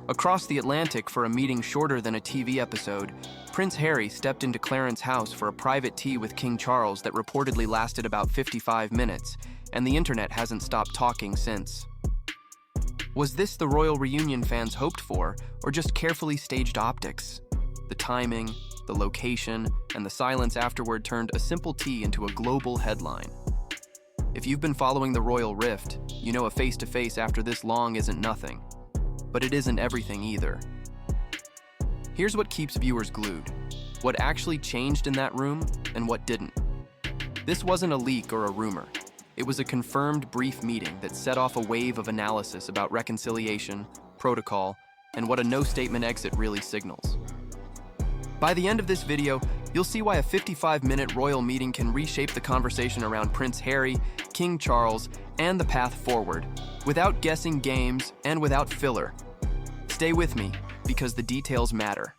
Across the Atlantic for a meeting shorter than a TV episode, Prince Harry stepped into Clarence House for a private tea with King Charles that reportedly lasted about 55 minutes, and the internet hasn't stopped talking since. Was this the royal reunion fans hoped for, or just carefully staged optics? The timing, the location, and the silence afterward turned a simple tea into a global headline. If you've been following the royal rift, you know a face-to-face after this long isn't nothing. But it isn't everything either. Here's what keeps viewers glued: what actually changed in that room and what didn't. This wasn't a leak or a rumor. It was a confirmed brief meeting that set off a wave of analysis about reconciliation, protocol, and what a no-statement exit really signals. By the end of this video, you'll see why a 55-minute royal meeting can reshape the conversation around Prince Harry, King Charles, and the path forward, without guessing games and without filler. Stay with me, because the details matter.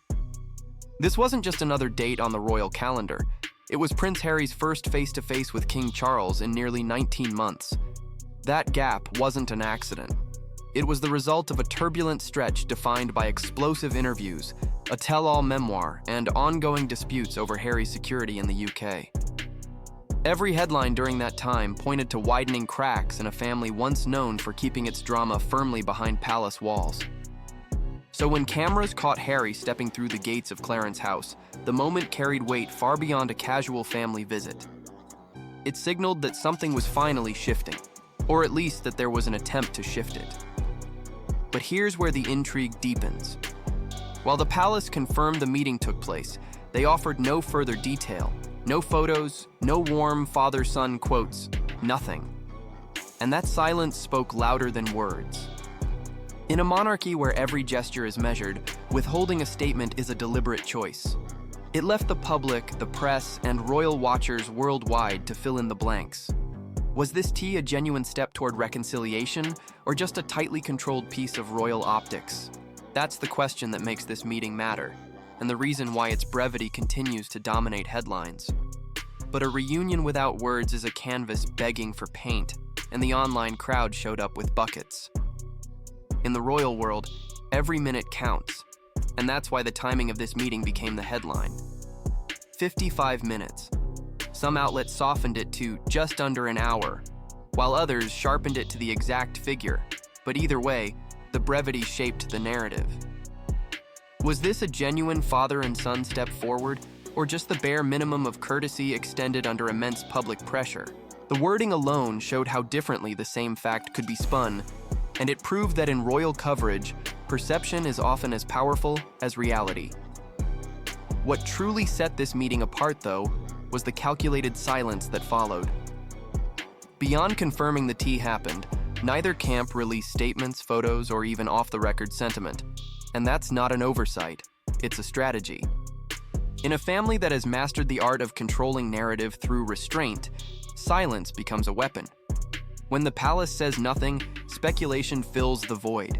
This wasn't just another date on the royal calendar. It was Prince Harry's first face-to-face with King Charles in nearly 19 months. That gap wasn't an accident. It was the result of a turbulent stretch defined by explosive interviews, a tell-all memoir, and ongoing disputes over Harry's security in the UK. Every headline during that time pointed to widening cracks in a family once known for keeping its drama firmly behind palace walls. So when cameras caught Harry stepping through the gates of Clarence House, the moment carried weight far beyond a casual family visit. It signaled that something was finally shifting, or at least that there was an attempt to shift it. But here's where the intrigue deepens. While the palace confirmed the meeting took place, they offered no further detail, no photos, no warm father-son quotes, nothing. And that silence spoke louder than words. In a monarchy where every gesture is measured, withholding a statement is a deliberate choice. It left the public, the press, and royal watchers worldwide to fill in the blanks. Was this tea a genuine step toward reconciliation, or just a tightly controlled piece of royal optics? That's the question that makes this meeting matter, and the reason why its brevity continues to dominate headlines. But a reunion without words is a canvas begging for paint, and the online crowd showed up with buckets. In the royal world, every minute counts, and that's why the timing of this meeting became the headline. 55 minutes. Some outlets softened it to just under an hour, while others sharpened it to the exact figure, but either way, the brevity shaped the narrative. Was this a genuine father and son step forward, or just the bare minimum of courtesy extended under immense public pressure? The wording alone showed how differently the same fact could be spun, and it proved that in royal coverage, perception is often as powerful as reality. What truly set this meeting apart, though, was the calculated silence that followed. Beyond confirming the tea happened, neither camp released statements, photos, or even off-the-record sentiment. And that's not an oversight, it's a strategy. In a family that has mastered the art of controlling narrative through restraint, silence becomes a weapon. When the palace says nothing, speculation fills the void.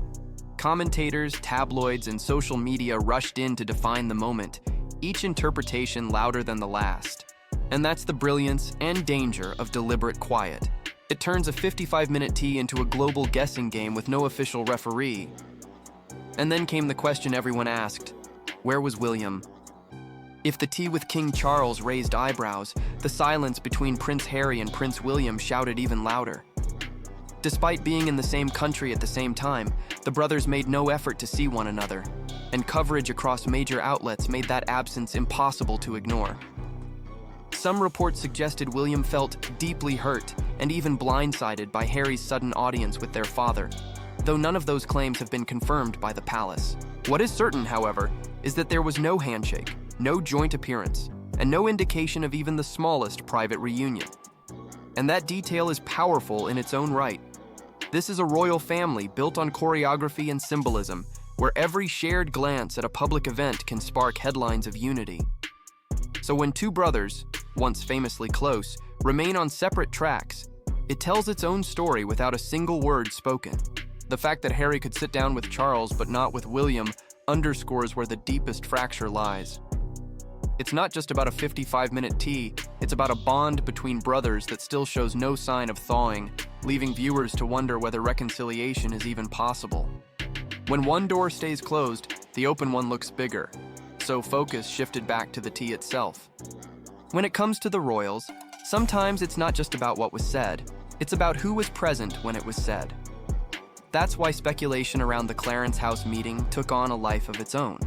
Commentators, tabloids, and social media rushed in to define the moment, each interpretation louder than the last. And that's the brilliance and danger of deliberate quiet. It turns a 55-minute tea into a global guessing game with no official referee. And then came the question everyone asked: where was William? If the tea with King Charles raised eyebrows, the silence between Prince Harry and Prince William shouted even louder. Despite being in the same country at the same time, the brothers made no effort to see one another, and coverage across major outlets made that absence impossible to ignore. Some reports suggested William felt deeply hurt and even blindsided by Harry's sudden audience with their father, though none of those claims have been confirmed by the palace. What is certain, however, is that there was no handshake, no joint appearance, and no indication of even the smallest private reunion. And that detail is powerful in its own right. This is a royal family built on choreography and symbolism, where every shared glance at a public event can spark headlines of unity. So when two brothers, once famously close, remain on separate tracks, it tells its own story without a single word spoken. The fact that Harry could sit down with Charles but not with William underscores where the deepest fracture lies. It's not just about a 55-minute tea, it's about a bond between brothers that still shows no sign of thawing, leaving viewers to wonder whether reconciliation is even possible. When one door stays closed, the open one looks bigger, so focus shifted back to the tea itself. When it comes to the royals, sometimes it's not just about what was said, it's about who was present when it was said. That's why speculation around the Clarence House meeting took on a life of its own.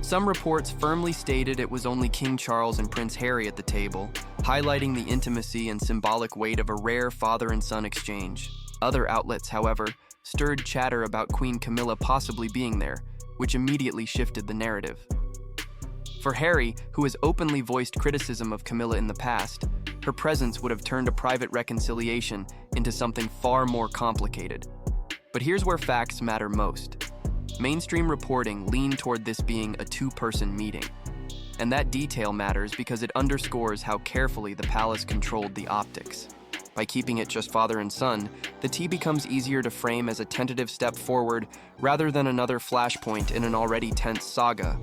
Some reports firmly stated it was only King Charles and Prince Harry at the table, highlighting the intimacy and symbolic weight of a rare father and son exchange. Other outlets, however, stirred chatter about Queen Camilla possibly being there, which immediately shifted the narrative. For Harry, who has openly voiced criticism of Camilla in the past, her presence would have turned a private reconciliation into something far more complicated. But here's where facts matter most. Mainstream reporting leaned toward this being a two-person meeting. And that detail matters because it underscores how carefully the palace controlled the optics. By keeping it just father and son, the tea becomes easier to frame as a tentative step forward rather than another flashpoint in an already tense saga.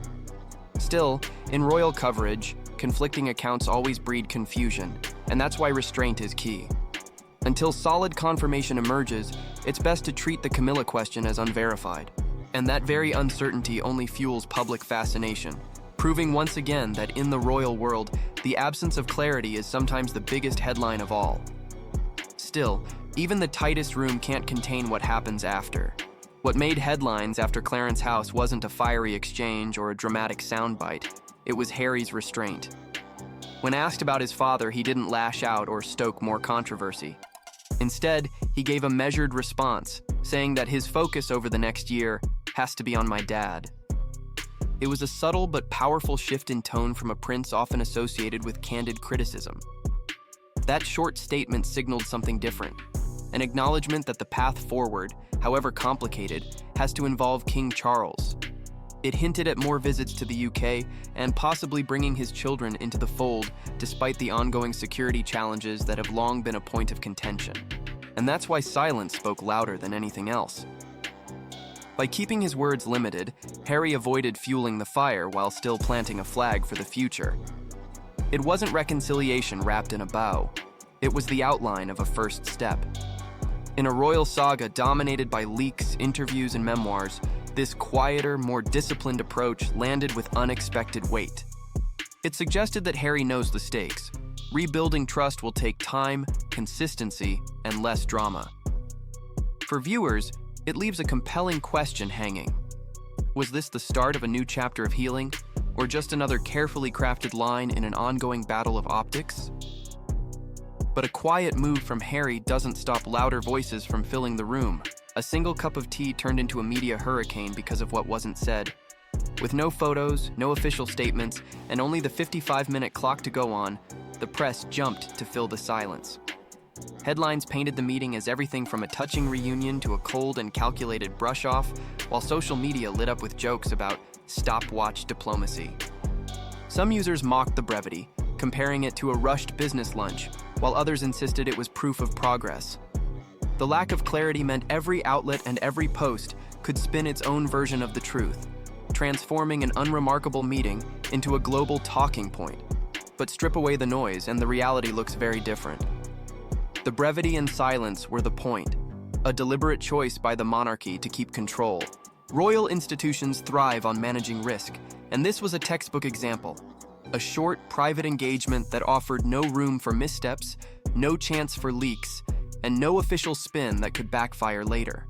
Still, in royal coverage, conflicting accounts always breed confusion, and that's why restraint is key. Until solid confirmation emerges, it's best to treat the Camilla question as unverified. And that very uncertainty only fuels public fascination, proving once again that in the royal world, the absence of clarity is sometimes the biggest headline of all. Still, even the tightest room can't contain what happens after. What made headlines after Clarence House wasn't a fiery exchange or a dramatic soundbite, it was Harry's restraint. When asked about his father, he didn't lash out or stoke more controversy. Instead, he gave a measured response, saying that his focus over the next year has to be on my dad. It was a subtle but powerful shift in tone from a prince often associated with candid criticism. That short statement signaled something different, an acknowledgement that the path forward, however complicated, has to involve King Charles. It hinted at more visits to the UK and possibly bringing his children into the fold despite the ongoing security challenges that have long been a point of contention. And that's why silence spoke louder than anything else. By keeping his words limited, Harry avoided fueling the fire while still planting a flag for the future. It wasn't reconciliation wrapped in a bow. It was the outline of a first step. In a royal saga dominated by leaks, interviews, and memoirs, this quieter, more disciplined approach landed with unexpected weight. It suggested that Harry knows the stakes. Rebuilding trust will take time, consistency, and less drama. For viewers, it leaves a compelling question hanging. Was this the start of a new chapter of healing, or just another carefully crafted line in an ongoing battle of optics? But a quiet move from Harry doesn't stop louder voices from filling the room. A single cup of tea turned into a media hurricane because of what wasn't said. With no photos, no official statements, and only the 55-minute clock to go on, the press jumped to fill the silence. Headlines painted the meeting as everything from a touching reunion to a cold and calculated brush-off, while social media lit up with jokes about stopwatch diplomacy. Some users mocked the brevity, comparing it to a rushed business lunch, while others insisted it was proof of progress. The lack of clarity meant every outlet and every post could spin its own version of the truth, transforming an unremarkable meeting into a global talking point. But strip away the noise and the reality looks very different. The brevity and silence were the point, a deliberate choice by the monarchy to keep control. Royal institutions thrive on managing risk, and this was a textbook example. A short, private engagement that offered no room for missteps, no chance for leaks, and no official spin that could backfire later.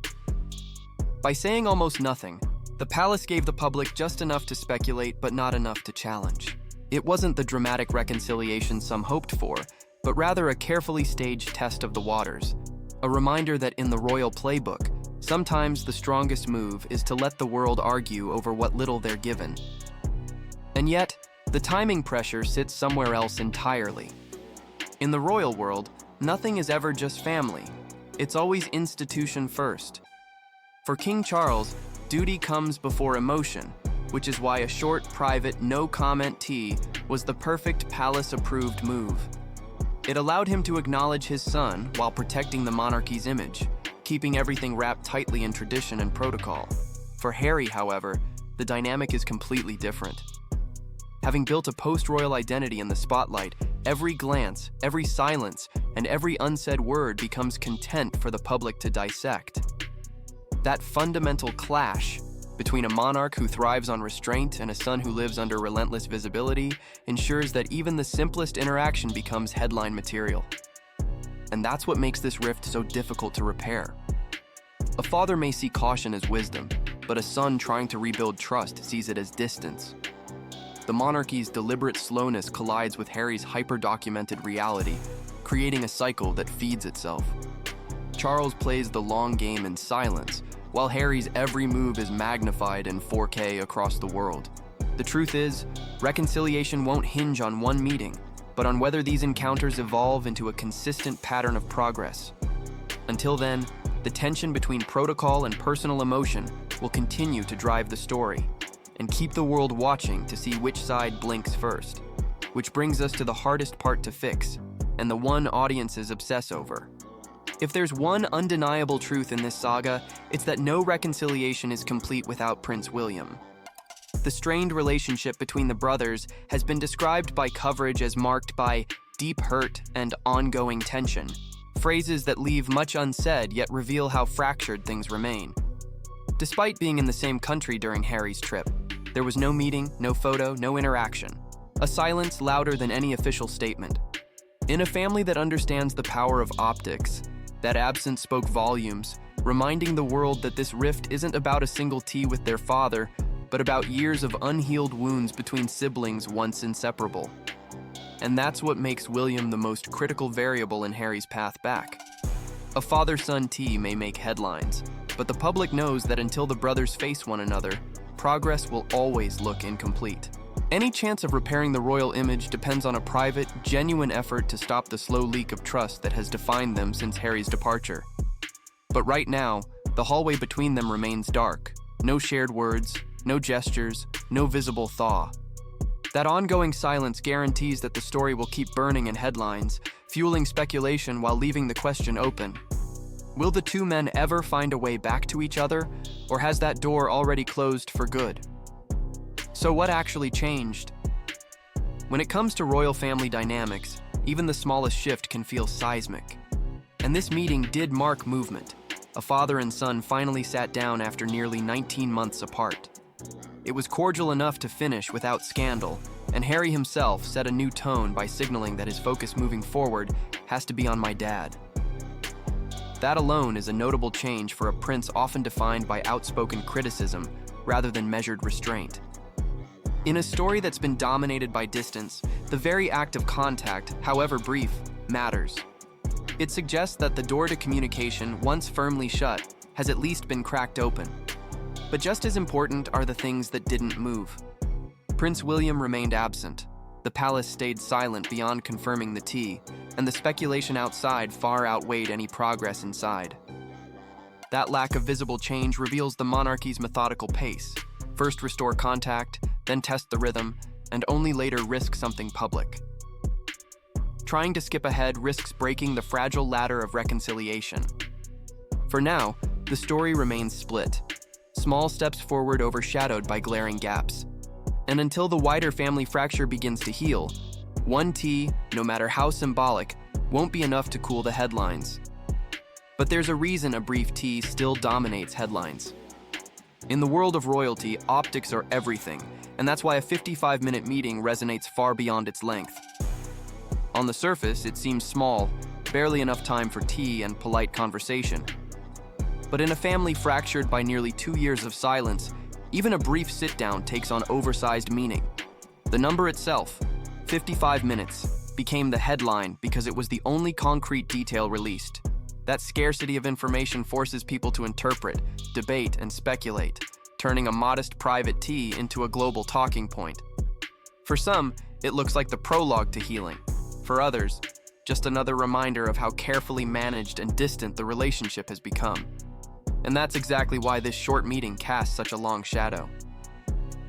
By saying almost nothing, the palace gave the public just enough to speculate but not enough to challenge. It wasn't the dramatic reconciliation some hoped for, but rather a carefully staged test of the waters. A reminder that in the royal playbook, sometimes the strongest move is to let the world argue over what little they're given. And yet, the timing pressure sits somewhere else entirely. In the royal world, nothing is ever just family. It's always institution first. For King Charles, duty comes before emotion, which is why a short, private, no-comment tea was the perfect palace-approved move. It allowed him to acknowledge his son while protecting the monarchy's image, keeping everything wrapped tightly in tradition and protocol. For Harry, however, the dynamic is completely different. Having built a post-royal identity in the spotlight, every glance, every silence, and every unsaid word becomes content for the public to dissect. That fundamental clash between a monarch who thrives on restraint and a son who lives under relentless visibility ensures that even the simplest interaction becomes headline material. And that's what makes this rift so difficult to repair. A father may see caution as wisdom, but a son trying to rebuild trust sees it as distance. The monarchy's deliberate slowness collides with Harry's hyper-documented reality, creating a cycle that feeds itself. Charles plays the long game in silence, while Harry's every move is magnified in 4K across the world. The truth is, reconciliation won't hinge on one meeting, but on whether these encounters evolve into a consistent pattern of progress. Until then, the tension between protocol and personal emotion will continue to drive the story and keep the world watching to see which side blinks first. Which brings us to the hardest part to fix, and the one audiences obsess over. If there's one undeniable truth in this saga, it's that no reconciliation is complete without Prince William. The strained relationship between the brothers has been described by coverage as marked by deep hurt and ongoing tension, phrases that leave much unsaid yet reveal how fractured things remain. Despite being in the same country during Harry's trip, there was no meeting, no photo, no interaction. A silence louder than any official statement. In a family that understands the power of optics, that absence spoke volumes, reminding the world that this rift isn't about a single tea with their father, but about years of unhealed wounds between siblings once inseparable. And that's what makes William the most critical variable in Harry's path back. A father-son tea may make headlines, but the public knows that until the brothers face one another, progress will always look incomplete. Any chance of repairing the royal image depends on a private, genuine effort to stop the slow leak of trust that has defined them since Harry's departure. But right now, the hallway between them remains dark. No shared words, no gestures, no visible thaw. That ongoing silence guarantees that the story will keep burning in headlines, fueling speculation while leaving the question open. Will the two men ever find a way back to each other, or has that door already closed for good? So what actually changed? When it comes to royal family dynamics, even the smallest shift can feel seismic. And this meeting did mark movement. A father and son finally sat down after nearly 19 months apart. It was cordial enough to finish without scandal, and Harry himself set a new tone by signaling that his focus moving forward has to be on my dad. That alone is a notable change for a prince often defined by outspoken criticism rather than measured restraint. In a story that's been dominated by distance, the very act of contact, however brief, matters. It suggests that the door to communication, once firmly shut, has at least been cracked open. But just as important are the things that didn't move. Prince William remained absent. The palace stayed silent beyond confirming the tea, and the speculation outside far outweighed any progress inside. That lack of visible change reveals the monarchy's methodical pace. First restore contact, then test the rhythm, and only later risk something public. Trying to skip ahead risks breaking the fragile ladder of reconciliation. For now, the story remains split. Small steps forward overshadowed by glaring gaps. And until the wider family fracture begins to heal, one tea, no matter how symbolic, won't be enough to cool the headlines. But there's a reason a brief tea still dominates headlines. In the world of royalty, optics are everything, and that's why a 55-minute meeting resonates far beyond its length. On the surface, it seems small, barely enough time for tea and polite conversation. But in a family fractured by nearly 2 years of silence, even a brief sit-down takes on oversized meaning. The number itself, 55 minutes, became the headline because it was the only concrete detail released. That scarcity of information forces people to interpret, debate, and speculate, turning a modest private tea into a global talking point. For some, it looks like the prologue to healing. For others, just another reminder of how carefully managed and distant the relationship has become. And that's exactly why this short meeting casts such a long shadow.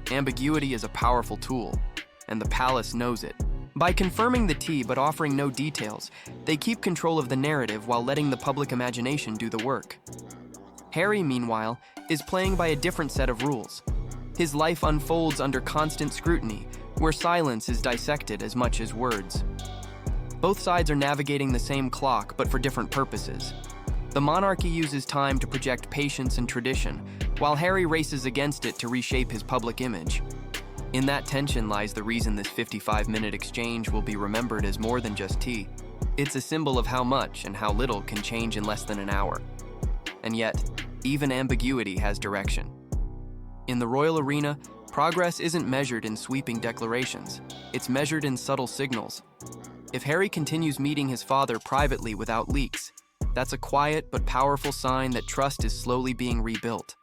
Ambiguity is a powerful tool, and the palace knows it. By confirming the tea but offering no details, they keep control of the narrative while letting the public imagination do the work. Harry, meanwhile, is playing by a different set of rules. His life unfolds under constant scrutiny, where silence is dissected as much as words. Both sides are navigating the same clock, but for different purposes. The monarchy uses time to project patience and tradition, while Harry races against it to reshape his public image. In that tension lies the reason this 55-minute exchange will be remembered as more than just tea. It's a symbol of how much and how little can change in less than an hour. And yet, even ambiguity has direction. In the royal arena, progress isn't measured in sweeping declarations. It's measured in subtle signals. If Harry continues meeting his father privately without leaks, that's a quiet but powerful sign that trust is slowly being rebuilt.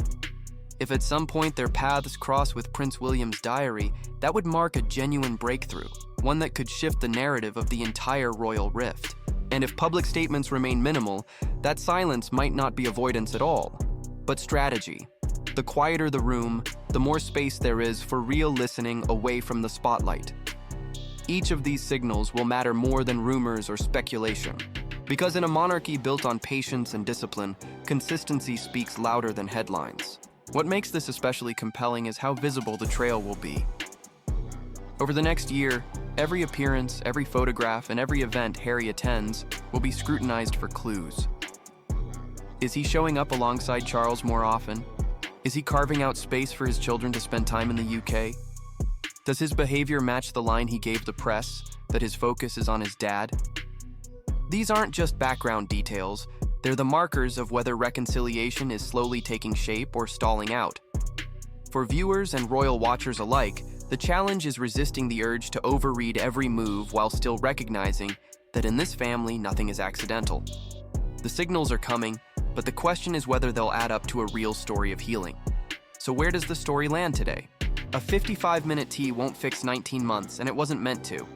If at some point their paths cross with Prince William's diary, that would mark a genuine breakthrough, one that could shift the narrative of the entire royal rift. And if public statements remain minimal, that silence might not be avoidance at all, but strategy. The quieter the room, the more space there is for real listening away from the spotlight. Each of these signals will matter more than rumors or speculation. Because in a monarchy built on patience and discipline, consistency speaks louder than headlines. What makes this especially compelling is how visible the trail will be. Over the next year, every appearance, every photograph, and every event Harry attends will be scrutinized for clues. Is he showing up alongside Charles more often? Is he carving out space for his children to spend time in the UK? Does his behavior match the line he gave the press, that his focus is on his dad? These aren't just background details, they're the markers of whether reconciliation is slowly taking shape or stalling out. For viewers and royal watchers alike, the challenge is resisting the urge to overread every move while still recognizing that in this family, nothing is accidental. The signals are coming, but the question is whether they'll add up to a real story of healing. So where does the story land today? A 55-minute tea won't fix 19 months, and it wasn't meant to.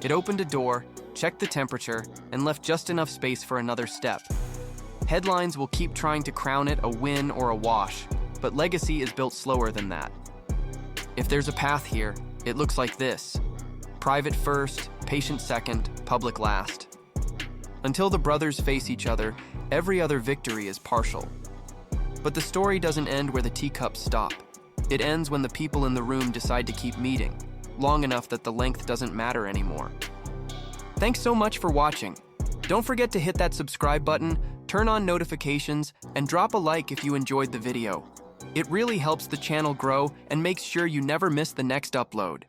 It opened a door, checked the temperature, and left just enough space for another step. Headlines will keep trying to crown it a win or a wash, but legacy is built slower than that. If there's a path here, it looks like this. Private first, patient second, public last. Until the brothers face each other, every other victory is partial. But the story doesn't end where the teacups stop. It ends when the people in the room decide to keep meeting, long enough that the length doesn't matter anymore. Thanks so much for watching. Don't forget to hit that subscribe button, turn on notifications, and drop a like if you enjoyed the video. It really helps the channel grow and makes sure you never miss the next upload.